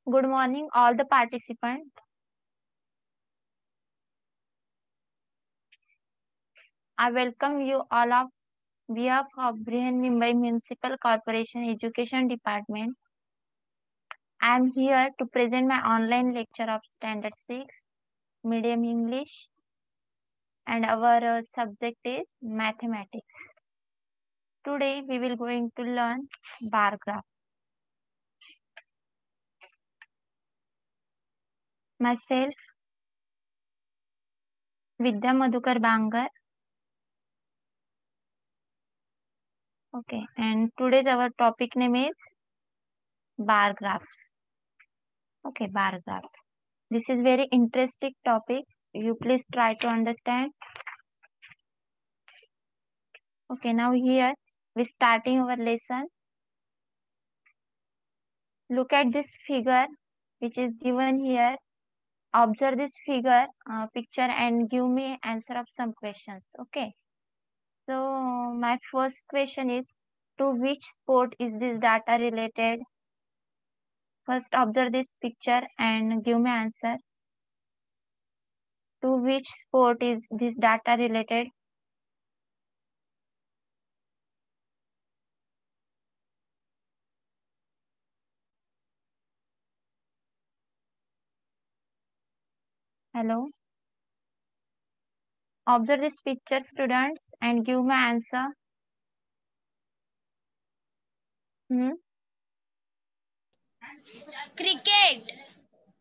Good morning, all the participants. I welcome you all on behalf of Brihan Mumbai Municipal Corporation Education Department. I am here to present my online lecture of Standard 6, Medium English, and our subject is Mathematics. Today we will going to learn bar graph. Myself, Vidya Madhukar Bangar. Okay, and today's our topic name is bar graphs. Okay, bar graphs. This is very interesting topic. You please try to understand. Okay, now here we starting our lesson. Look at this figure which is given here. Observe this picture and give me answer of some questions. Okay. So my first question is, to which sport is this data related? First observe this picture and give me answer. To which sport is this data related? Hello. Observe this picture, students, and give my answer. Cricket.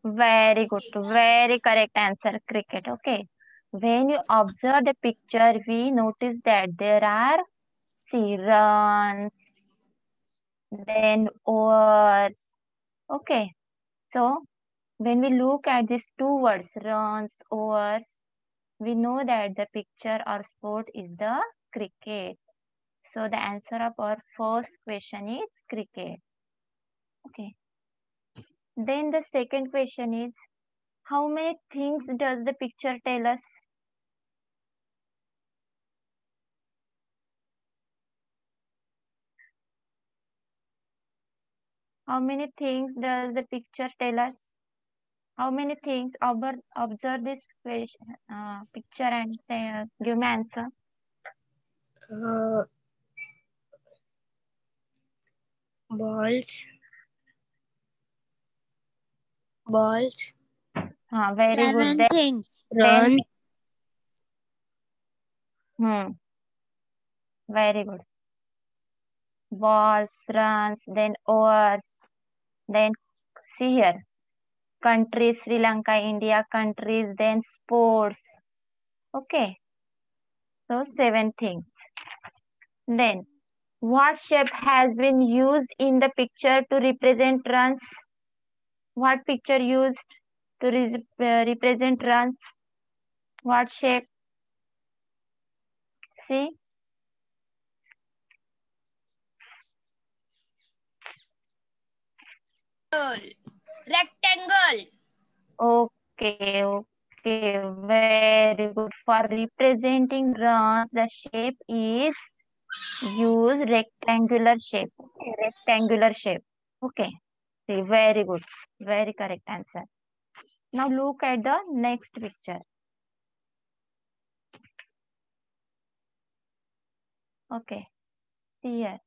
Very good. Very correct answer. Cricket. Okay. When you observe the picture, we notice that there are runs, then overs. Okay. So when we look at these two words, runs, overs, we know that the picture or sport is the cricket. So the answer of our first question is cricket. Okay. Then the second question is, how many things does the picture tell us? How many things does the picture tell us? How many things? Observe this picture and say, give me answer. Balls. Very good. Seven things. Then, Run. Very good. Balls, runs, then overs, then see here. Countries, Sri Lanka, India, countries, then sports. Okay. So 7 things. Then, what shape has been used in the picture to represent runs? What picture used to represent runs? What shape? See? Rectangle. Okay, okay, very good. For representing runs, the shape is use rectangular shape. Okay, rectangular shape. Okay, see, very good. Very correct answer. Now look at the next picture. Okay, see here.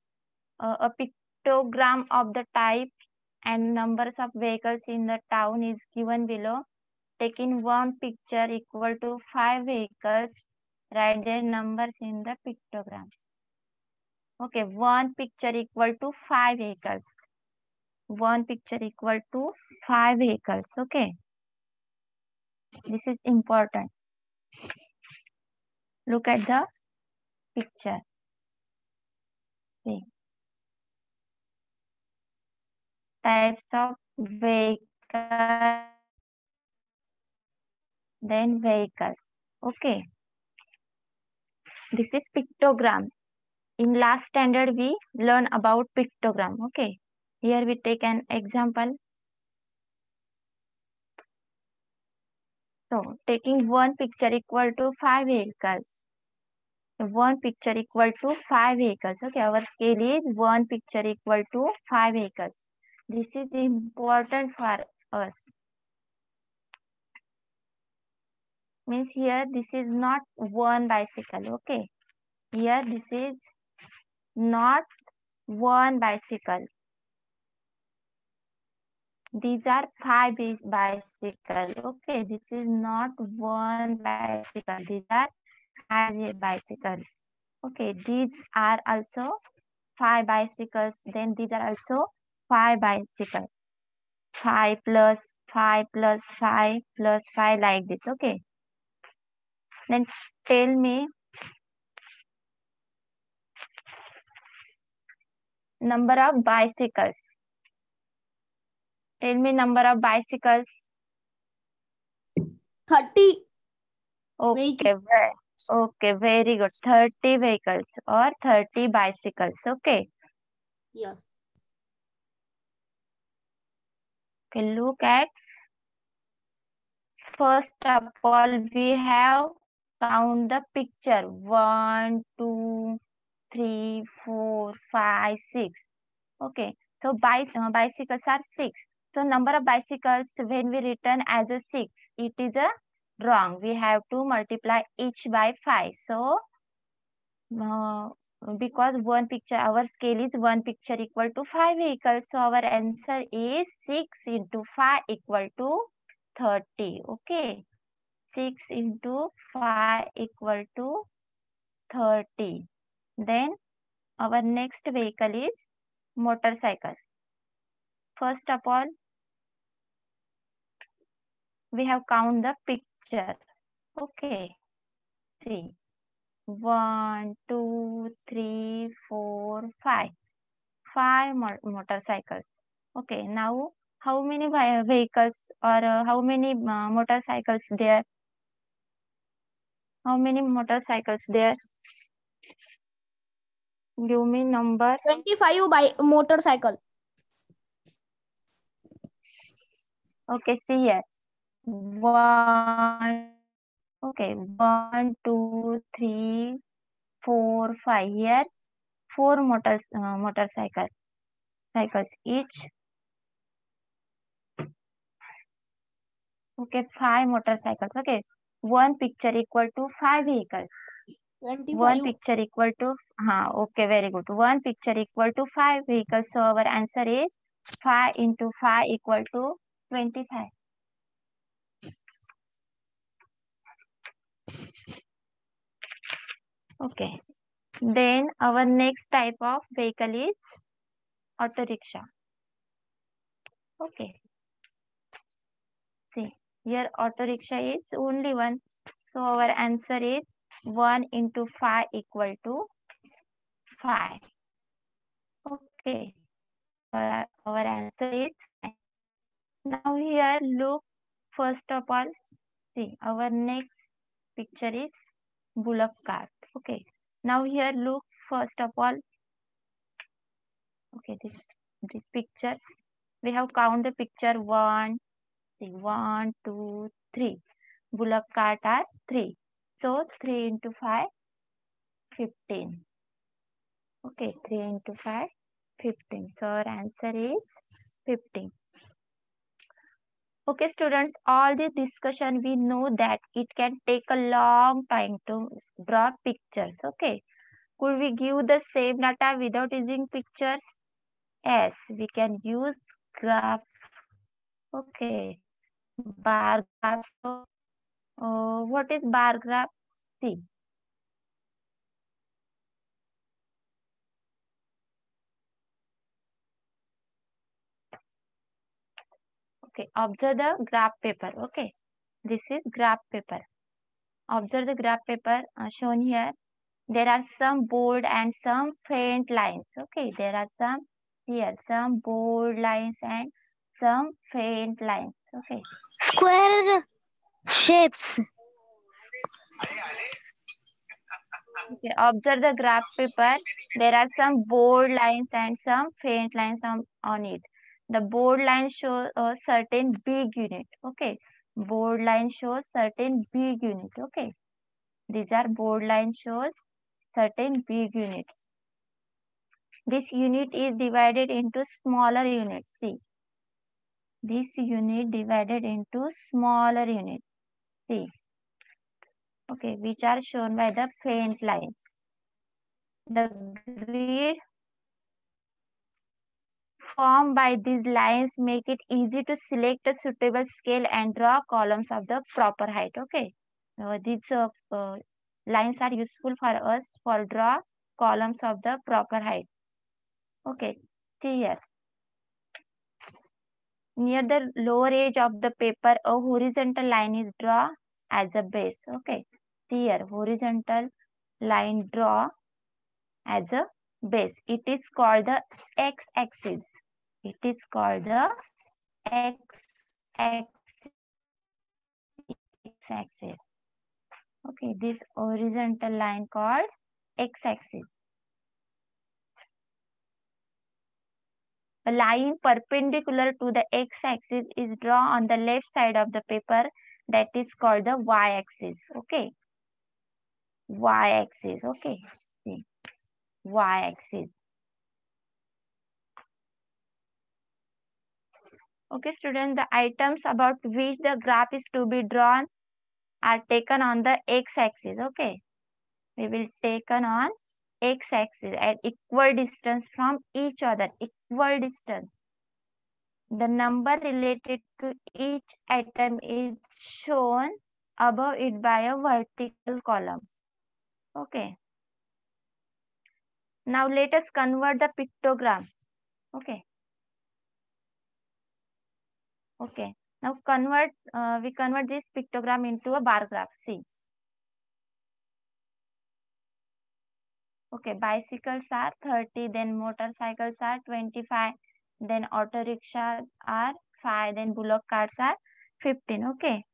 A pictogram of the type and numbers of vehicles in the town is given below. Taking one picture equal to 5 vehicles, write their numbers in the pictogram. Okay, one picture equal to 5 vehicles. One picture equal to 5 vehicles. Okay, this is important. Look at the picture. See. Types of vehicles, then vehicles. Okay, this is pictogram. In last standard, we learn about pictogram. Okay, here we take an example. So, taking one picture equal to 5 vehicles. One picture equal to 5 vehicles. Okay, our scale is one picture equal to 5 vehicles. This is important for us. Means here this is not one bicycle. Okay. Here this is not one bicycle. These are 5 bicycle. Okay. This is not one bicycle. These are 5 bicycles. Okay. These are also 5 bicycles. Then these are also 5 bicycles. 5 plus 5 plus 5 plus 5 like this. Okay. Then tell me number of bicycles. Tell me number of bicycles. 30. Okay. Okay. Very good. 30 vehicles or 30 bicycles. Okay. Yes. Okay. Look at first of all we have count the picture 1, 2, 3, 4, 5, 6. Okay, so bicycles are 6. So number of bicycles when we return as a 6, it is a wrong. We have to multiply each by 5. So because one picture, our scale is one picture equal to 5 vehicles. So our answer is 6 into 5 equal to 30. Okay, 6 into 5 equal to 30. Then our next vehicle is motorcycle. First of all, we have count the picture. Okay. See. 1, 2, 3, 4, 5. 5 motorcycles. Okay. Now, how many vehicles or how many motorcycles there? How many motorcycles there? Give me number. 25 by motorcycle. Okay. See here. 1. Okay. 1, 2, 3, 4, 5. Here 4 motorcycles each. Okay, 5 motorcycles. Okay, one picture equal to 5 vehicles. 25. One picture equal to okay, very good. One picture equal to 5 vehicles. So our answer is 5 into 5 equal to 25. Okay. Then our next type of vehicle is auto rickshaw. Okay. See, here auto rickshaw is only one. So our answer is 1 into 5 equal to 5. Okay. Our answer is 5. Now here look, first of all, see our next picture is bullock cart. Okay. Now here look, first of all, okay, this picture. We have count the picture 1, see 1, 2, 3. Bullock cart are 3. So 3 into 5, 15. Okay, 3 into 5, 15. So our answer is 15. Okay, students, all this discussion, we know that it can take a long time to draw pictures. Okay, could we give the same data without using pictures? Yes, we can use graph. Okay, bar graph. What is bar graph? See. Okay, observe the graph paper. Okay, this is graph paper. Observe the graph paper shown here. There are some bold and some faint lines. Okay, there are some here, some bold lines and some faint lines. Okay. Square shapes. Okay, observe the graph paper. There are some bold lines and some faint lines on it. The bold line shows a certain big unit. Okay, bold line shows certain big unit. Okay, these are bold line shows certain big units. This unit is divided into smaller units. See, this unit divided into smaller units. See. Okay, which are shown by the faint lines. The grid formed by these lines make it easy to select a suitable scale and draw columns of the proper height. Okay, these lines are useful for us for draw columns of the proper height. Okay, see here. Near the lower edge of the paper, a horizontal line is drawn as a base. Okay, see here, horizontal line draw as a base. It is called the x-axis. It is called the x-axis. X-axis. Okay, this horizontal line called x-axis. A line perpendicular to the x-axis is drawn on the left side of the paper. That is called the y-axis. Okay, y-axis. Okay, see, y-axis. Okay, students, the items about which the graph is to be drawn are taken on the x-axis. Okay, we will taken on x-axis at equal distance from each other. Equal distance. The number related to each item is shown above it by a vertical column. Okay. Now let us convert the pictogram. Okay. Okay. Now we convert this pictogram into a bar graph. See. Okay, bicycles are 30, then motorcycles are 25, then auto rickshaws are 5, then bullock carts are 15. Okay.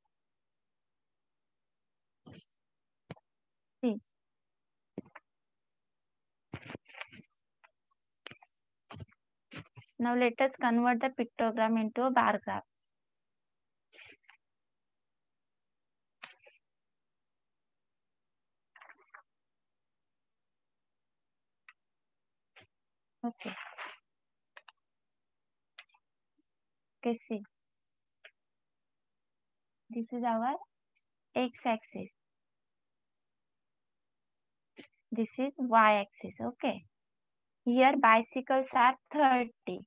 See. Now let us convert the pictogram into a bar graph. Okay. Okay, see. This is our x-axis. This is y-axis. Okay. Here bicycles are 30.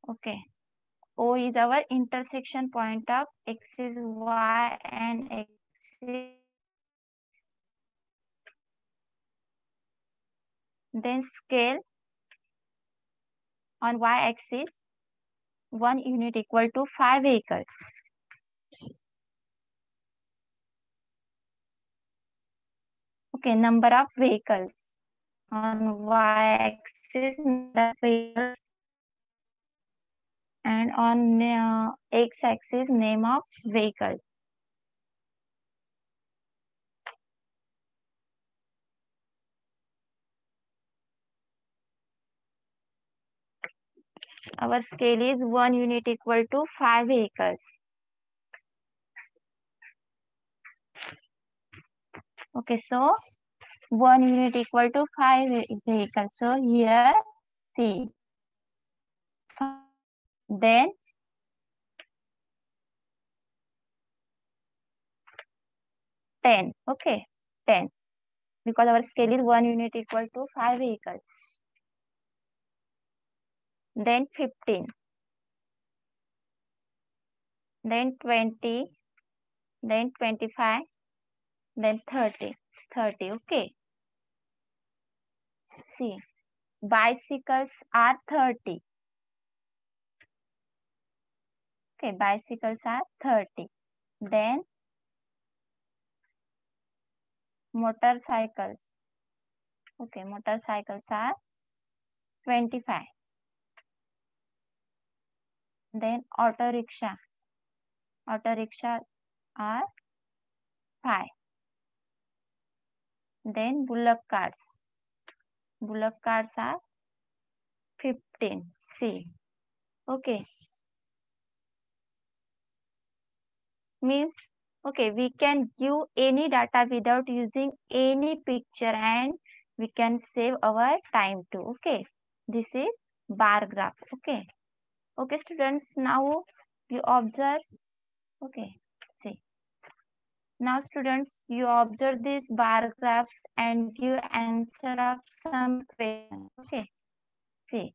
Okay. O is our intersection point of axis y and axis. Then scale on y-axis 1 unit equal to 5 vehicles. Okay, number of vehicles on y-axis, number of vehicles, and on x-axis name of vehicle. Our scale is 1 unit equal to 5 vehicles. Okay, so 1 unit equal to 5 vehicles. So here, see, then ten. Okay, 10. Because our scale is 1 unit equal to 5 vehicles. Then 15. Then 20. Then 25. Then 30. 30. Okay. See, bicycles are 30. Okay, bicycles are 30. Then motorcycles. Okay, motorcycles are 25. Then auto rickshaw. Auto rickshaw are 5. Then bullock carts. Bullock carts are 15. See. Okay. Means, Okay, we can give any data without using any picture and we can save our time too. Okay, this is bar graph. Okay, okay students, now you observe. Okay, see. Now students, you observe these bar graphs and give answer of some questions. Okay, see.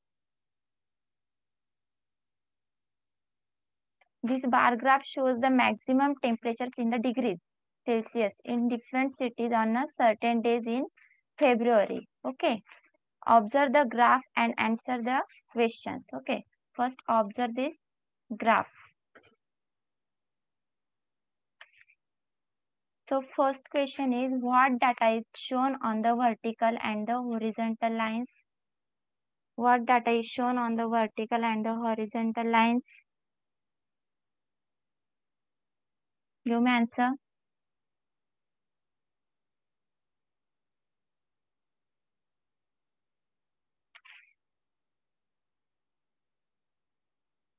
This bar graph shows the maximum temperatures in the degrees Celsius in different cities on a certain days in February. Okay. Observe the graph and answer the questions. Okay. First observe this graph. So first question is, what data is shown on the vertical and the horizontal lines? What data is shown on the vertical and the horizontal lines? Give me answer.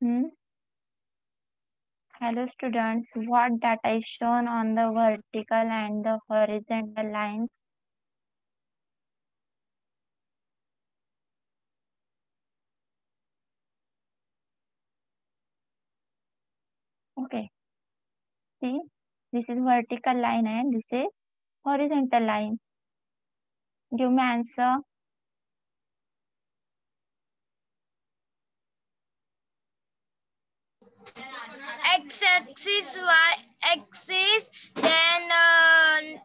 Hmm? Hello students, what data is shown on the vertical and the horizontal lines? Okay, see, this is vertical line and this is horizontal line. Give me answer. X-axis, y-axis, then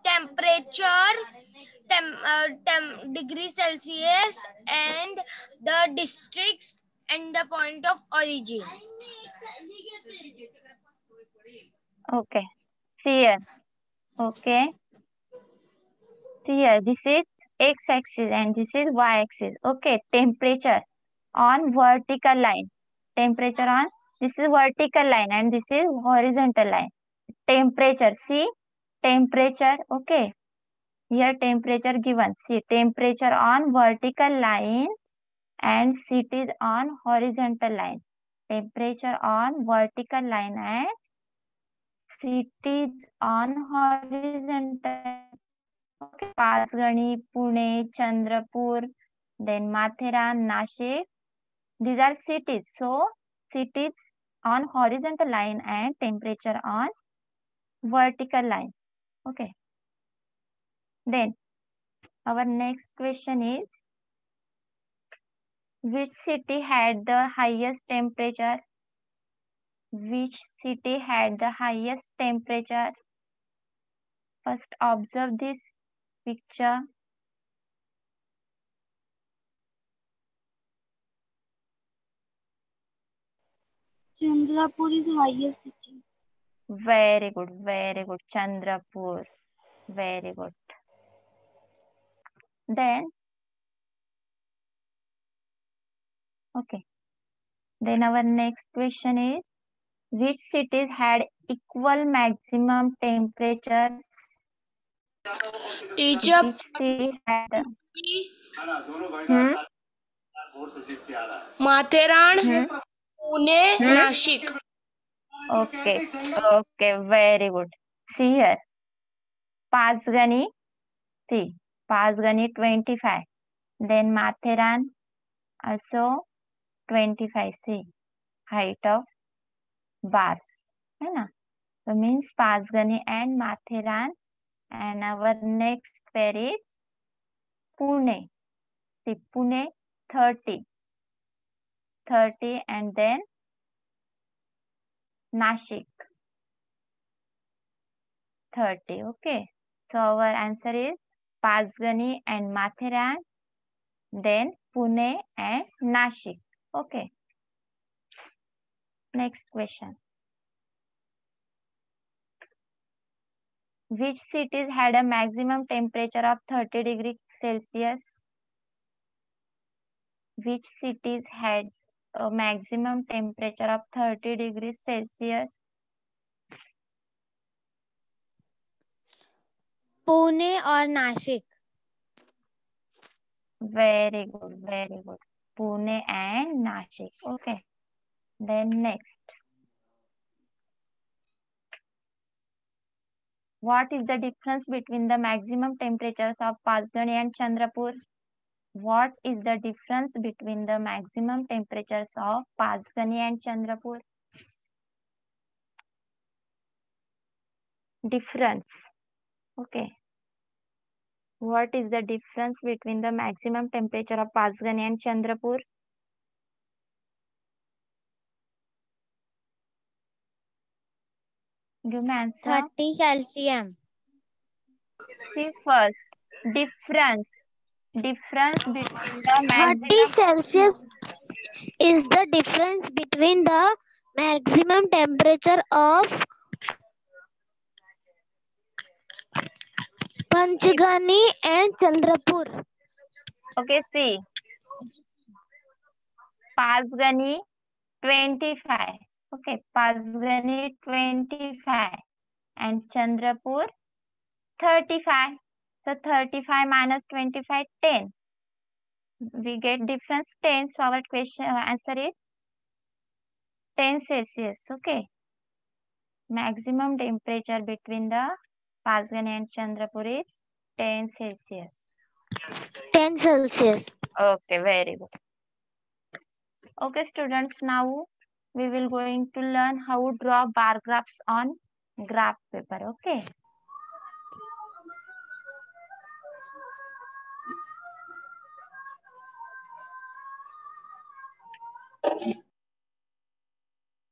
temperature, degree Celsius, and the districts and the point of origin. Okay, see here. Okay, see here, this is x-axis and this is y-axis. Okay, temperature on vertical line. Temperature on, this is vertical line and this is horizontal line. Temperature, see, temperature, okay. Here temperature given. See, temperature on vertical line and cities on horizontal line. Temperature on vertical line and cities on horizontal. Okay, Pasgani, Pune, Chandrapur, then Matheran, Nashik. These are cities. So, cities on horizontal line and temperature on vertical line. Okay. Then, our next question is, which city had the highest temperature? Which city had the highest temperature? First observe this picture. Chandrapur is highest city. Very good, very good. Chandrapur. Very good. Then, okay. Then our next question is, which cities had equal maximum temperatures? Teacher, Which city had? Hmm? Matheran, Hmm? Pune, Hmm? Nashik. Okay. Okay. Very good. See here. Pasgani. See. Pasgani 25. Then Matheran also 25. See. Height of bars. है ना? So means Pasgani and Matheran. And our next pair is Pune. See, Pune 30. 30 and then Nashik 30. Okay. So our answer is Pasgani and Matheran, then Pune and Nashik. Okay. Next question. Which cities had a maximum temperature of 30 degrees Celsius? Which cities had a maximum temperature of 30 degrees Celsius? Pune और Nashik. Very good, very good. Pune and Nashik. Okay. Then next. What is the difference between the maximum temperatures of Pazgani and Chandrapur? What is the difference between the maximum temperatures of Pazgani and Chandrapur? Difference. Okay. What is the difference between the maximum temperature of Pazgani and Chandrapur? Give me answer. 30 Celsius. See first, difference between the 30 maximum. Celsius is the difference between the maximum temperature of Panchgani and Chandrapur. Okay, see. Pazgani 25. Okay, Pazgani 25 and Chandrapur 35. So 35 minus 25, 10. We get difference 10. So our question answer is 10 Celsius. Okay. Maximum temperature between the Pazgani and Chandrapur is 10 Celsius. 10 Celsius. Okay, very good. Okay, students, now we will going to learn how to draw bar graphs on graph paper. Okay.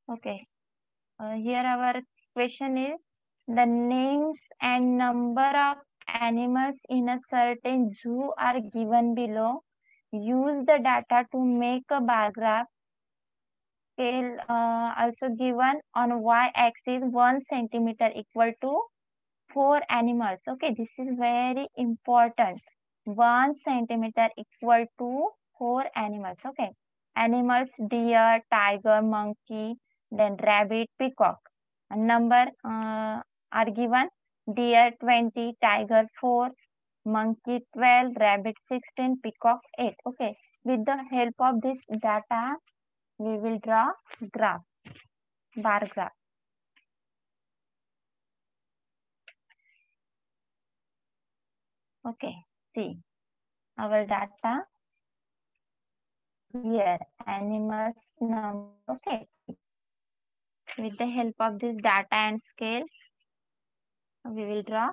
Okay. Here our question is the names and number of animals in a certain zoo are given below. Use the data to make a bar graph. Scale also given on y-axis 1 centimeter equal to 4 animals. Okay, this is very important. 1 centimeter equal to 4 animals. Okay, animals deer, tiger, monkey, then rabbit, peacock. Number are given: deer 20, tiger 4, monkey 12, rabbit 16, peacock 8. Okay, with the help of this data, we will draw graph, bar graph. Okay, see our data here, animals number. Okay, with the help of this data and scale, we will draw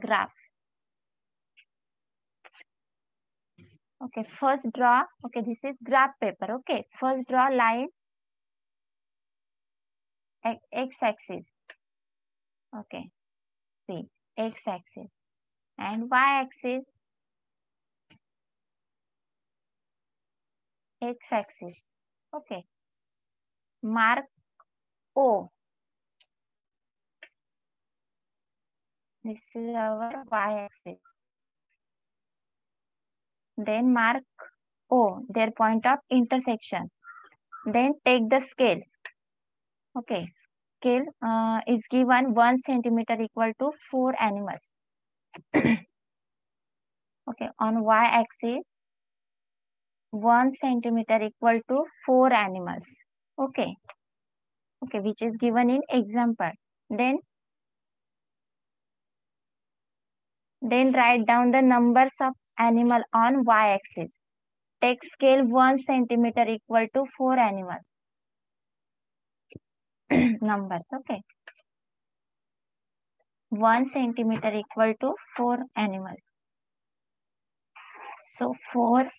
graph. Okay, first draw. Okay, this is graph paper. Okay, first draw line x-axis. Okay, see x-axis and y-axis, x-axis. Okay, mark O. This is our y-axis. Then mark O, their point of intersection. Then take the scale. Okay, scale is given 1 centimeter equal to 4 animals. Okay, on y-axis 1 centimeter equal to 4 animals. Okay, okay, which is given in example. Then write down the numbers of animal on y-axis. Take scale 1 centimeter equal to 4 animals. Numbers. Okay, 1 centimeter equal to 4 animals. So 4,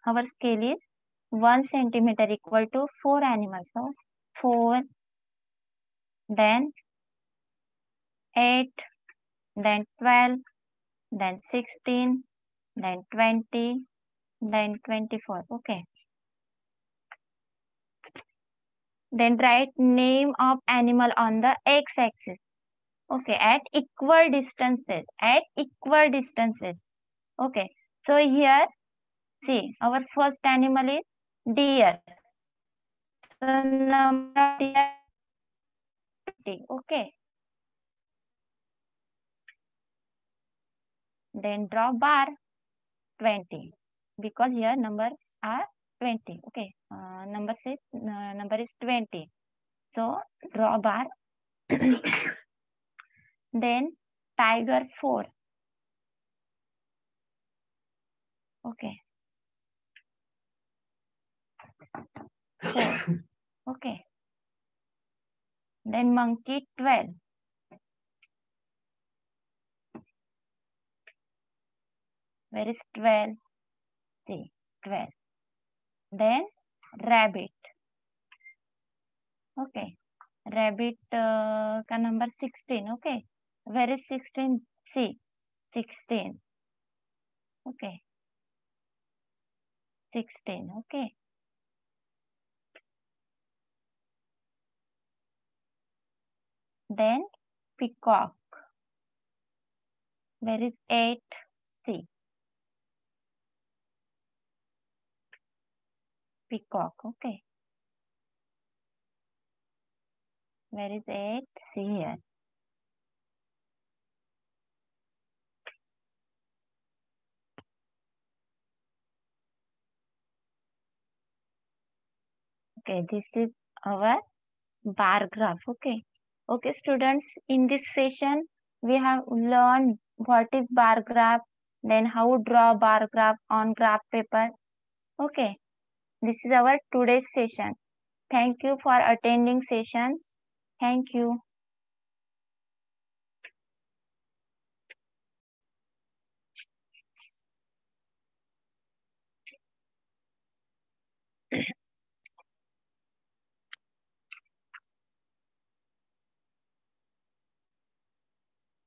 our scale is 1 centimeter equal to 4 animals. So 4, then 8, then 12, then 16, then 20, then 24. Okay. Then write name of animal on the x-axis. Okay, at equal distances. At equal distances. Okay. So here, see, our first animal is deer. So number of deer 20. Okay. Then draw bar 20 because here numbers are 20. Okay, number is 20. So draw bar Then tiger 4. Okay. 4. Okay. Then monkey 12. Where is 12? See, 12. Then rabbit. Okay. Rabbit ka number 16. Okay. Where is 16? See, 16. Okay. 16. Okay. Then peacock. Where is 8? See, peacock. Okay. Where is 8? See here. Okay, this is our bar graph. Okay. Okay, students, in this session, we have learned what is bar graph, then how to draw bar graph on graph paper. Okay, this is our today's session. Thank you for attending sessions. Thank you.